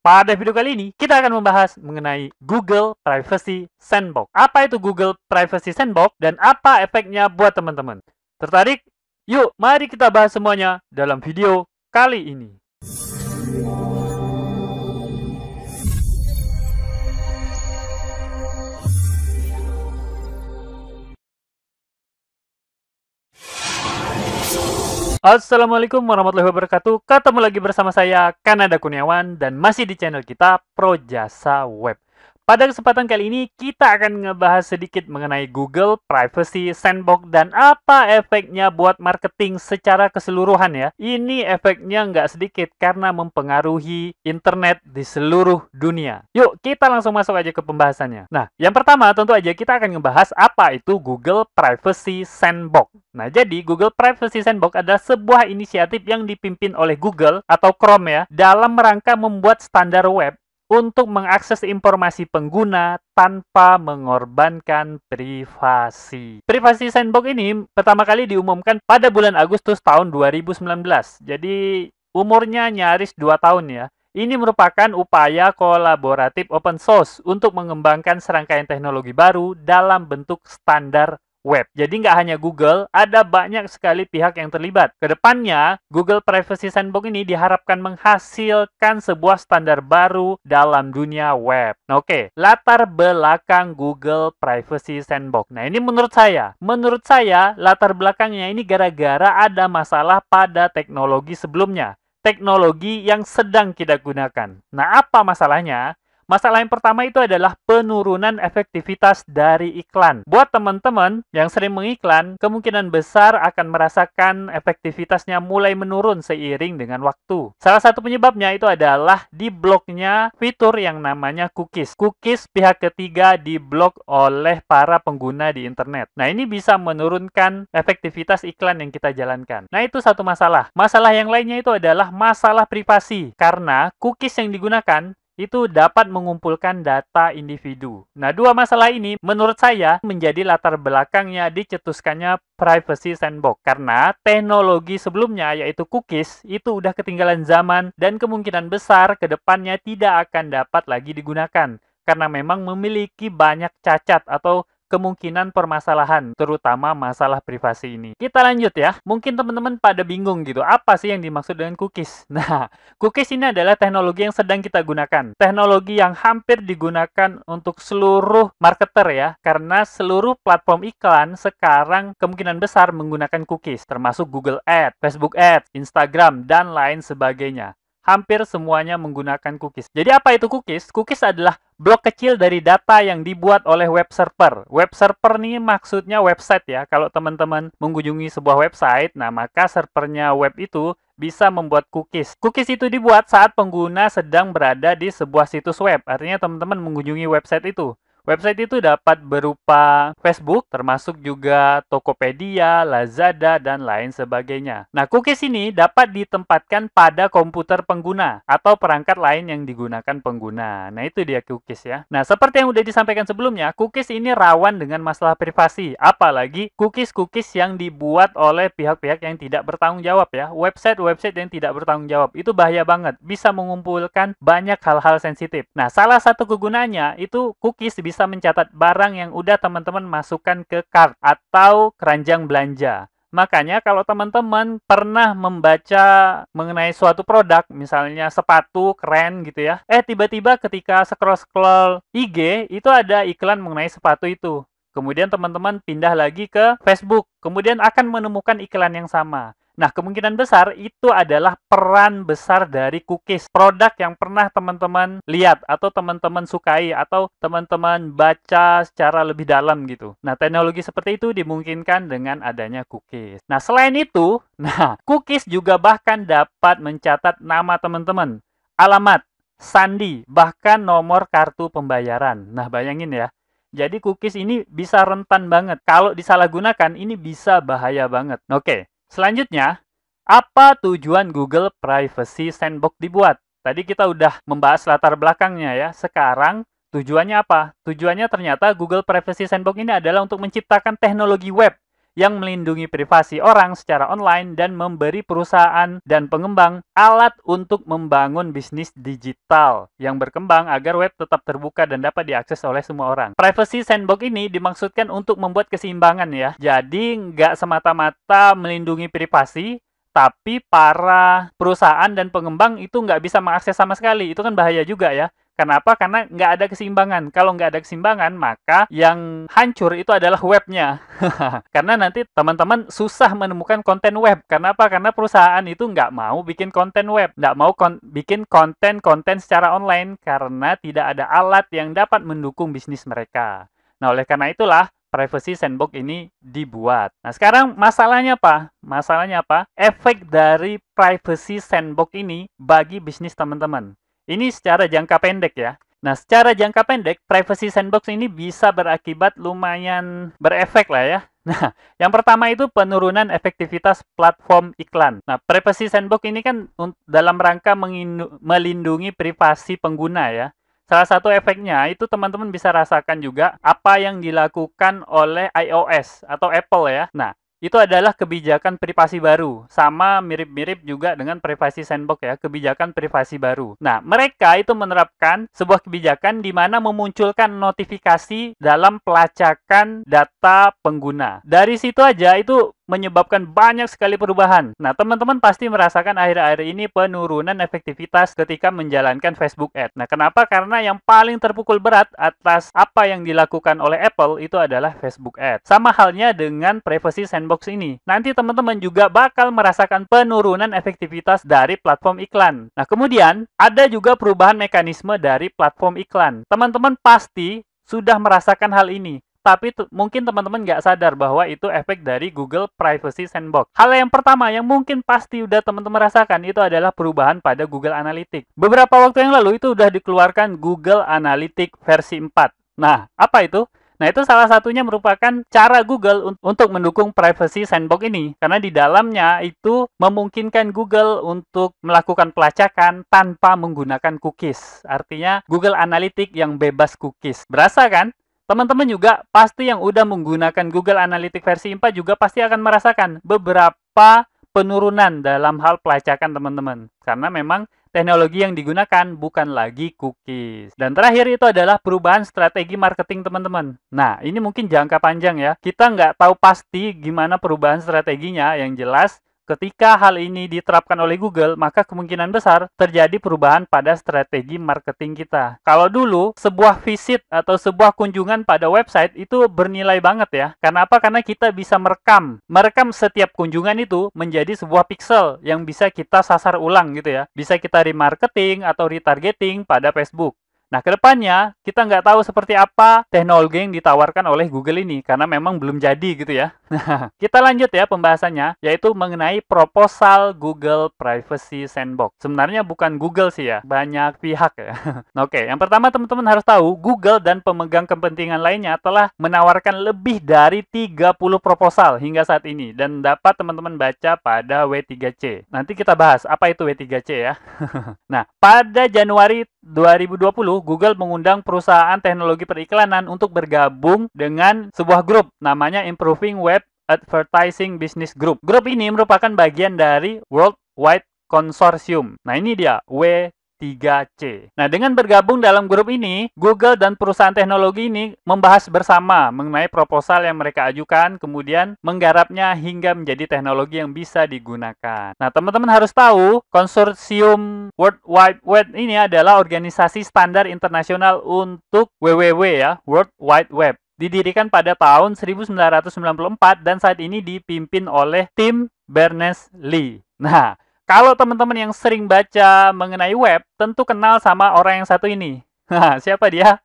Pada video kali ini, kita akan membahas mengenai Google Privacy Sandbox. Apa itu Google Privacy Sandbox dan apa efeknya buat teman-teman? Tertarik? Yuk, mari kita bahas semuanya dalam video kali ini. Assalamualaikum warahmatullahi wabarakatuh. Ketemu lagi bersama saya, Kanada Kurniawan, dan masih di channel kita, Projasa Web. Pada kesempatan kali ini, kita akan ngebahas sedikit mengenai Google Privacy Sandbox dan apa efeknya buat marketing secara keseluruhan ya. Ini efeknya nggak sedikit karena mempengaruhi internet di seluruh dunia. Yuk, kita langsung masuk aja ke pembahasannya. Nah, yang pertama tentu aja kita akan ngebahas apa itu Google Privacy Sandbox. Nah, jadi Google Privacy Sandbox adalah sebuah inisiatif yang dipimpin oleh Google atau Chrome ya, dalam rangka membuat standar web untuk mengakses informasi pengguna tanpa mengorbankan privasi. Privacy Sandbox ini pertama kali diumumkan pada bulan Agustus tahun 2019. Jadi umurnya nyaris 2 tahun ya. Ini merupakan upaya kolaboratif open source untuk mengembangkan serangkaian teknologi baru dalam bentuk standar web. Jadi nggak hanya Google, ada banyak sekali pihak yang terlibat. Kedepannya, Google Privacy Sandbox ini diharapkan menghasilkan sebuah standar baru dalam dunia web. Nah, oke, latar belakang Google Privacy Sandbox. Nah, ini menurut saya latar belakangnya ini gara-gara ada masalah pada teknologi sebelumnya. Teknologi yang sedang kita gunakan. Nah, apa masalahnya? Masalah yang pertama itu adalah penurunan efektivitas dari iklan. Buat teman-teman yang sering mengiklan, kemungkinan besar akan merasakan efektivitasnya mulai menurun seiring dengan waktu. Salah satu penyebabnya itu adalah dibloknya fitur yang namanya cookies. Cookies pihak ketiga diblok oleh para pengguna di internet. Nah, ini bisa menurunkan efektivitas iklan yang kita jalankan. Nah, itu satu masalah. Masalah yang lainnya itu adalah masalah privasi. Karena cookies yang digunakan itu dapat mengumpulkan data individu. Nah, dua masalah ini menurut saya menjadi latar belakangnya dicetuskannya Privacy Sandbox. Karena teknologi sebelumnya yaitu cookies itu udah ketinggalan zaman dan kemungkinan besar ke depannya tidak akan dapat lagi digunakan. Karena memang memiliki banyak cacat atau kemungkinan permasalahan, terutama masalah privasi ini. Kita lanjut ya. Mungkin teman-teman pada bingung gitu, apa sih yang dimaksud dengan cookies? Nah, cookies ini adalah teknologi yang sedang kita gunakan. Teknologi yang hampir digunakan untuk seluruh marketer ya, karena seluruh platform iklan sekarang kemungkinan besar menggunakan cookies, termasuk Google Ads, Facebook Ads, Instagram, dan lain sebagainya. Hampir semuanya menggunakan cookies. Jadi apa itu cookies? Cookies adalah blok kecil dari data yang dibuat oleh web server. Web server ini maksudnya website ya. Kalau teman-teman mengunjungi sebuah website, nah maka servernya web itu bisa membuat cookies. Cookies itu dibuat saat pengguna sedang berada di sebuah situs web. Artinya teman-teman mengunjungi website itu. Website itu dapat berupa Facebook, termasuk juga Tokopedia, Lazada, dan lain sebagainya. Nah, cookies ini dapat ditempatkan pada komputer pengguna atau perangkat lain yang digunakan pengguna. Nah, itu dia cookies ya. Nah, seperti yang sudah disampaikan sebelumnya, cookies ini rawan dengan masalah privasi. Apalagi cookies-cookies yang dibuat oleh pihak-pihak yang tidak bertanggung jawab ya. Website-website yang tidak bertanggung jawab. Itu bahaya banget. Bisa mengumpulkan banyak hal-hal sensitif. Nah, salah satu kegunaannya itu cookies bisa mencatat barang yang udah teman-teman masukkan ke cart atau keranjang belanja. Makanya kalau teman-teman pernah membaca mengenai suatu produk, misalnya sepatu keren gitu ya, tiba-tiba ketika scroll-scroll IG, itu ada iklan mengenai sepatu itu. Kemudian teman-teman pindah lagi ke Facebook, kemudian akan menemukan iklan yang sama. Nah, kemungkinan besar itu adalah peran besar dari cookies. Produk yang pernah teman-teman lihat atau teman-teman sukai atau teman-teman baca secara lebih dalam gitu. Nah, teknologi seperti itu dimungkinkan dengan adanya cookies. Nah, selain itu, cookies juga bahkan dapat mencatat nama teman-teman, alamat, sandi, bahkan nomor kartu pembayaran. Nah, bayangin ya. Jadi cookies ini bisa rentan banget. Kalau disalahgunakan, ini bisa bahaya banget. Oke. Selanjutnya, apa tujuan Google Privacy Sandbox dibuat? Tadi kita udah membahas latar belakangnya ya. Sekarang tujuannya apa? Tujuannya ternyata Google Privacy Sandbox ini adalah untuk menciptakan teknologi web yang melindungi privasi orang secara online dan memberi perusahaan dan pengembang alat untuk membangun bisnis digital yang berkembang agar web tetap terbuka dan dapat diakses oleh semua orang. Privacy Sandbox ini dimaksudkan untuk membuat keseimbangan ya. Jadi nggak semata-mata melindungi privasi, tapi para perusahaan dan pengembang itu nggak bisa mengakses sama sekali. Itu kan bahaya juga ya. Kenapa? Karena nggak ada keseimbangan. Kalau nggak ada keseimbangan, maka yang hancur itu adalah webnya. Karena nanti teman-teman susah menemukan konten web. Kenapa? Karena perusahaan itu nggak mau bikin konten web. Nggak mau bikin konten-konten secara online. Karena tidak ada alat yang dapat mendukung bisnis mereka. Nah, oleh karena itulah, Privacy Sandbox ini dibuat. Nah, sekarang masalahnya apa? Masalahnya apa? Efek dari Privacy Sandbox ini bagi bisnis teman-teman. Ini secara jangka pendek ya. Nah, secara jangka pendek, Privacy Sandbox ini bisa berakibat lumayan berefek lah ya. Nah, yang pertama itu penurunan efektivitas platform iklan. Nah, Privacy Sandbox ini kan dalam rangka melindungi privasi pengguna ya. Salah satu efeknya itu teman-teman bisa rasakan juga apa yang dilakukan oleh iOS atau Apple ya. Nah, itu adalah kebijakan privasi baru. Sama mirip-mirip juga dengan Privacy Sandbox ya, kebijakan privasi baru. Nah, mereka itu menerapkan sebuah kebijakan di mana memunculkan notifikasi dalam pelacakan data pengguna. Dari situ aja itu menyebabkan banyak sekali perubahan. Nah, teman-teman pasti merasakan akhir-akhir ini penurunan efektivitas ketika menjalankan Facebook Ads. Nah, kenapa? Karena yang paling terpukul berat atas apa yang dilakukan oleh Apple itu adalah Facebook Ads. Sama halnya dengan Privacy Sandbox ini. Nanti teman-teman juga bakal merasakan penurunan efektivitas dari platform iklan. Nah, kemudian ada juga perubahan mekanisme dari platform iklan. Teman-teman pasti sudah merasakan hal ini. Tapi mungkin teman-teman nggak sadar bahwa itu efek dari Google Privacy Sandbox. Hal yang pertama yang mungkin pasti udah teman-teman rasakan itu adalah perubahan pada Google Analytics. Beberapa waktu yang lalu itu udah dikeluarkan Google Analytics versi 4. Nah, apa itu? Nah, itu salah satunya merupakan cara Google untuk mendukung Privacy Sandbox ini. Karena di dalamnya itu memungkinkan Google untuk melakukan pelacakan tanpa menggunakan cookies. Artinya Google Analytics yang bebas cookies. Berasa kan? Teman-teman juga pasti yang udah menggunakan Google Analytics versi 4 juga pasti akan merasakan beberapa penurunan dalam hal pelacakan teman-teman. Karena memang teknologi yang digunakan bukan lagi cookies. Dan terakhir itu adalah perubahan strategi marketing teman-teman. Nah, ini mungkin jangka panjang ya. Kita nggak tahu pasti gimana perubahan strateginya. Yang jelas, ketika hal ini diterapkan oleh Google, maka kemungkinan besar terjadi perubahan pada strategi marketing kita. Kalau dulu, sebuah visit atau sebuah kunjungan pada website itu bernilai banget ya. Karena apa? Karena kita bisa merekam setiap kunjungan itu menjadi sebuah pixel yang bisa kita sasar ulang gitu ya. Bisa kita remarketing atau retargeting pada Facebook. Nah, kedepannya kita nggak tahu seperti apa teknologi yang ditawarkan oleh Google ini, karena memang belum jadi gitu ya. Nah, kita lanjut ya pembahasannya, yaitu mengenai proposal Google Privacy Sandbox. Sebenarnya bukan Google sih ya, banyak pihak ya. Oke, yang pertama teman-teman harus tahu, Google dan pemegang kepentingan lainnya telah menawarkan lebih dari 30 proposal hingga saat ini, dan dapat teman-teman baca pada W3C. Nanti kita bahas apa itu W3C ya. Nah, pada Januari 2020, Google mengundang perusahaan teknologi periklanan untuk bergabung dengan sebuah grup namanya Improving Web Advertising Business Group. Grup ini merupakan bagian dari Worldwide Consortium. Nah, ini dia W3C. Nah, dengan bergabung dalam grup ini, Google dan perusahaan teknologi ini membahas bersama mengenai proposal yang mereka ajukan, kemudian menggarapnya hingga menjadi teknologi yang bisa digunakan. Nah, teman-teman harus tahu, konsorsium World Wide Web ini adalah organisasi standar internasional untuk WWW ya, World Wide Web. Didirikan pada tahun 1994 dan saat ini dipimpin oleh Tim Berners-Lee. Nah, kalau teman-teman yang sering baca mengenai web, tentu kenal sama orang yang satu ini. Nah, siapa dia?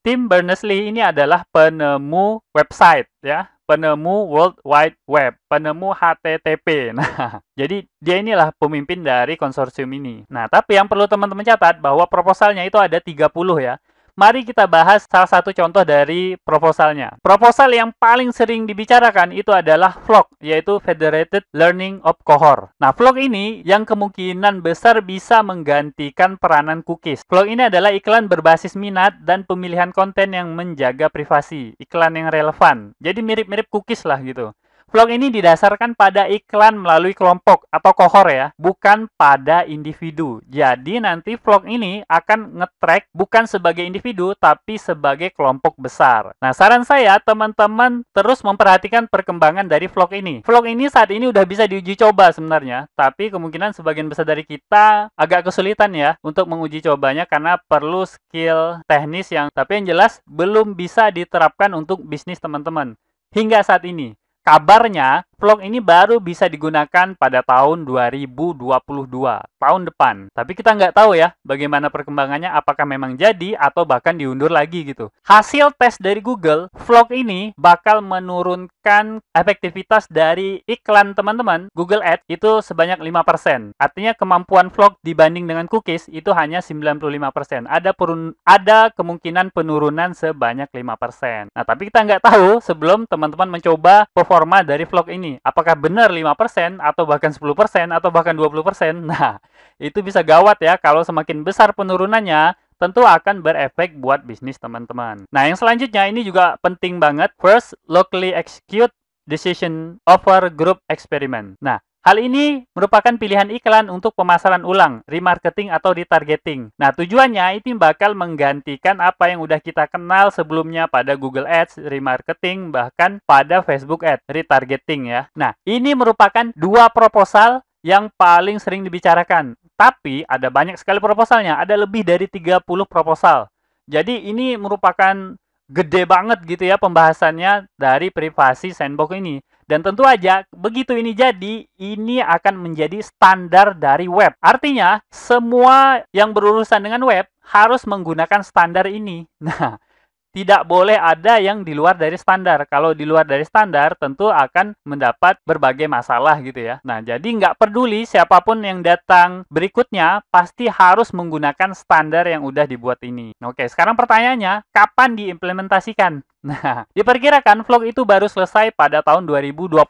Tim Berners-Lee ini adalah penemu website ya, penemu World Wide Web, penemu HTTP. Nah, jadi dia inilah pemimpin dari konsorsium ini. Nah, tapi yang perlu teman-teman catat bahwa proposalnya itu ada 30 ya. Mari kita bahas salah satu contoh dari proposalnya. Proposal yang paling sering dibicarakan itu adalah Vlog, yaitu Federated Learning of Cohort. Nah, Vlog ini yang kemungkinan besar bisa menggantikan peranan cookies. Vlog ini adalah iklan berbasis minat dan pemilihan konten yang menjaga privasi, iklan yang relevan. Jadi mirip-mirip cookies lah gitu. Vlog ini didasarkan pada iklan melalui kelompok atau kohor ya, bukan pada individu. Jadi nanti vlog ini akan nge-track bukan sebagai individu, tapi sebagai kelompok besar. Nah, saran saya teman-teman terus memperhatikan perkembangan dari vlog ini. Vlog ini saat ini udah bisa diuji coba sebenarnya, tapi kemungkinan sebagian besar dari kita agak kesulitan ya untuk menguji cobanya karena perlu skill teknis tapi yang jelas belum bisa diterapkan untuk bisnis teman-teman hingga saat ini. Kabarnya, vlog ini baru bisa digunakan pada tahun 2022, tahun depan. Tapi kita nggak tahu ya, bagaimana perkembangannya, apakah memang jadi atau bahkan diundur lagi gitu. Hasil tes dari Google, vlog ini bakal menurunkan efektivitas dari iklan teman-teman, Google Ads, itu sebanyak 5%. Artinya kemampuan vlog dibanding dengan cookies itu hanya 95%. Ada kemungkinan penurunan sebanyak 5%. Nah, tapi kita nggak tahu sebelum teman-teman mencoba performa dari vlog ini. Apakah benar 5% atau bahkan 10% atau bahkan 20%? Nah, itu bisa gawat ya kalau semakin besar penurunannya, tentu akan berefek buat bisnis teman-teman. Nah, yang selanjutnya ini juga penting banget. First, locally execute decision over group experiment. Nah, hal ini merupakan pilihan iklan untuk pemasaran ulang, remarketing atau retargeting. Nah, tujuannya itu bakal menggantikan apa yang udah kita kenal sebelumnya pada Google Ads, remarketing, bahkan pada Facebook Ads, retargeting ya. Nah, ini merupakan dua proposal yang paling sering dibicarakan. Tapi ada banyak sekali proposalnya, ada lebih dari 30 proposal. Jadi ini merupakan gede banget gitu ya pembahasannya dari privasi sandbox ini. Dan tentu aja, begitu ini jadi, ini akan menjadi standar dari web. Artinya, semua yang berurusan dengan web harus menggunakan standar ini. Nah, tidak boleh ada yang di luar dari standar. Kalau di luar dari standar, tentu akan mendapat berbagai masalah gitu ya. Nah, jadi nggak peduli siapapun yang datang berikutnya, pasti harus menggunakan standar yang udah dibuat ini. Oke, sekarang pertanyaannya, kapan diimplementasikan? Nah, diperkirakan vlog itu baru selesai pada tahun 2022.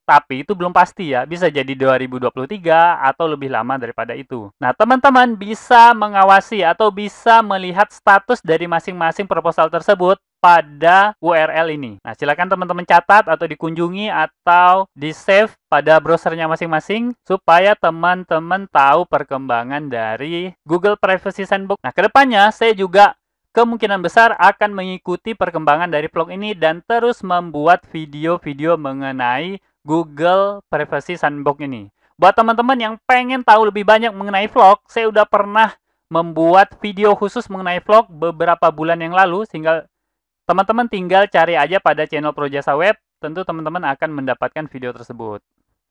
Tapi itu belum pasti ya, bisa jadi 2023 atau lebih lama daripada itu. Nah, teman-teman bisa mengawasi atau bisa melihat status dari masing-masing proposal tersebut pada URL ini. Nah, silakan teman-teman catat atau dikunjungi atau di-save pada browsernya masing-masing supaya teman-teman tahu perkembangan dari Google Privacy Sandbox. Nah, kedepannya saya juga kemungkinan besar akan mengikuti perkembangan dari vlog ini dan terus membuat video-video mengenai Google Privacy Sandbox ini. Buat teman-teman yang pengen tahu lebih banyak mengenai vlog, saya udah pernah membuat video khusus mengenai vlog beberapa bulan yang lalu, sehingga teman-teman tinggal cari aja pada channel Projasa Web, tentu teman-teman akan mendapatkan video tersebut.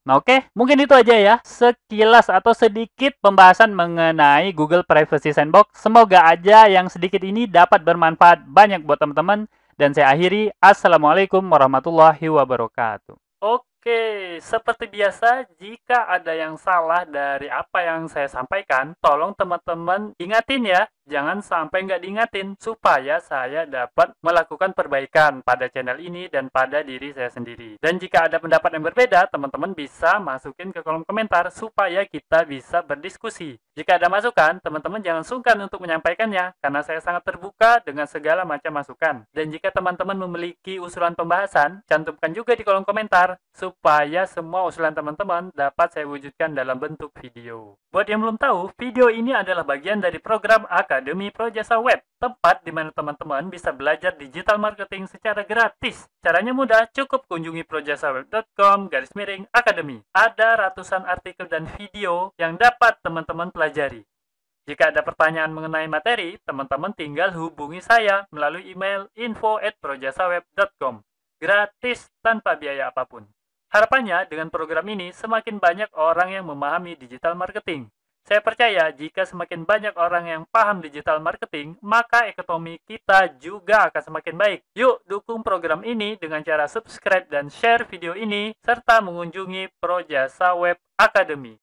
Nah, oke, mungkin itu aja ya, sekilas atau sedikit pembahasan mengenai Google Privacy Sandbox. Semoga aja yang sedikit ini dapat bermanfaat banyak buat teman-teman. Dan saya akhiri, Assalamualaikum warahmatullahi wabarakatuh. Oke, seperti biasa, jika ada yang salah dari apa yang saya sampaikan, tolong teman-teman ingatin ya. Jangan sampai nggak diingatin, supaya saya dapat melakukan perbaikan pada channel ini dan pada diri saya sendiri. Dan jika ada pendapat yang berbeda, teman-teman bisa masukin ke kolom komentar, supaya kita bisa berdiskusi. Jika ada masukan, teman-teman jangan sungkan untuk menyampaikannya, karena saya sangat terbuka dengan segala macam masukan. Dan jika teman-teman memiliki usulan pembahasan, cantumkan juga di kolom komentar, supaya semua usulan teman-teman dapat saya wujudkan dalam bentuk video. Buat yang belum tahu, video ini adalah bagian dari program Akademi Projasa Web, tempat di mana teman-teman bisa belajar digital marketing secara gratis. Caranya mudah, cukup kunjungi projasaweb.com/academy. Ada ratusan artikel dan video yang dapat teman-teman pelajari. Jika ada pertanyaan mengenai materi, teman-teman tinggal hubungi saya melalui email info@projasaweb.com. Gratis tanpa biaya apapun. Harapannya dengan program ini semakin banyak orang yang memahami digital marketing. Saya percaya jika semakin banyak orang yang paham digital marketing, maka ekonomi kita juga akan semakin baik. Yuk dukung program ini dengan cara subscribe dan share video ini, serta mengunjungi Projasa Web Academy.